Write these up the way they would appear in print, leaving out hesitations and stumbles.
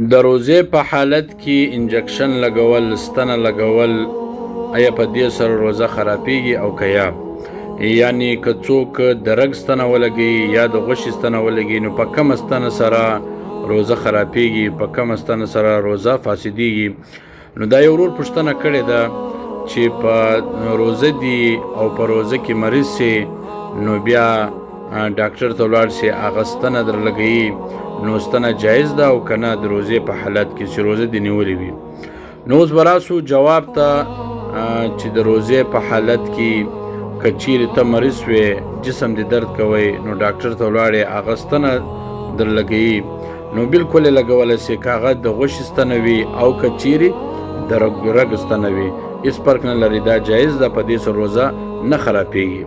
د روزې په حالت کې انجکشن لګول، ستنه لګول، آیا په دې سره روزه خرابېږي او که یا؟ یعنی که څوک د رګ ستنه ولګي یا د غوښې ستنه ولګي، نو په کومه ستنه سره روزه خرابېږي، په کومه ستنه سره روزه فاسدېږي. نو دا یو ورور پوښتنه کړې ده چې په روزه دي او په روزه کې مریض سي، نو بیا ډاکټر ته ولاړ سي، هغه ستنه در لګوي، نو ستنه جایز ده او که نه د روزې په حالت کې چې روزه دې نیولې وي. نو اوس به راسو جواب ته چې د روزې په حالت کې که چیرې ته مریض وې، جسم دې درد کوي، نو ډاکټر ته ولاړې، هغه ستنه در لګوي، نو بالکل یې لګولی سي، که هغه د غوښې ستنه وي او که چیرې د رګ ستنه وي، هېڅ فرق نه لري، دا جایز ده، په دې سره روزه نه خرابېږي.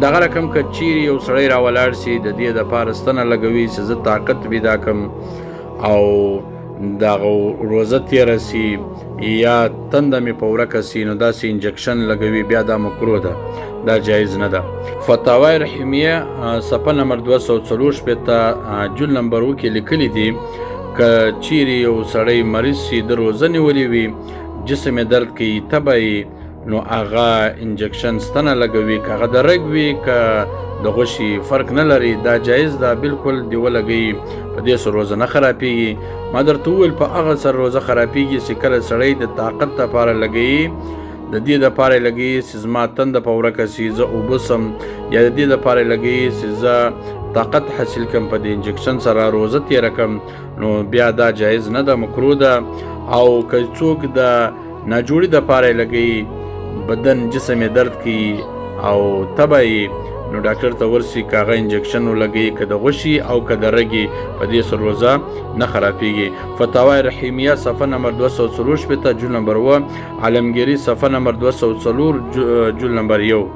دغه رقم که چیرې یو سړی راولاړ سي، د دې دپاره ستنه لګوي چې زه طاقت پیدا کړم او دغه روزه تېره سي یا تنده مې په ورکه سي، نو داسې انجکشن لګوي، بیا دا مکروه ده، دا جایز نه ده. فتاوی رحیمیه صفحه نمبر 244 جل نمبر 2 کې لیکلي دي که چیرې یو سړی مریض سي، د روزه نیولې وي، جسم یې درد کوي، تبه یې، نو هغه انجکشن ستنه لګوي، که هغه د رګ وي که د غوښې فرق نه لري، دا جایز ده، بالکل دې ولګوي، په دې سره روزه نه خرابېږي. ما درته وویل په هغه سره روزه خرابېږي چې کله سړی د طاقت دپاره لګوي، د دې دپاره یې لګوي چې زما تنده په ورکه سي، زه اوبه څم، یا د دې دپاره یې لګوي چې زه طاقت حاصل کړم، په دې انجکشن سره روزه تېره کړم، نو بیا دا جایز نه ده، مکروه ده. او که څوک د ناجوړي دپاره یې لګوي، بدن جسم یې درد کوي او تبه یې، نو ډاکټر ته ورسي، که هغه انجکشن ولګوي، که د غوښې او که د رګې، په دې سره روزه نه خرابېږي. فتاوی رحیمیه صفحه نمبر 244 جل نمبر 1، عالمگیری صفحه نمبر 204 جل نمبر 1.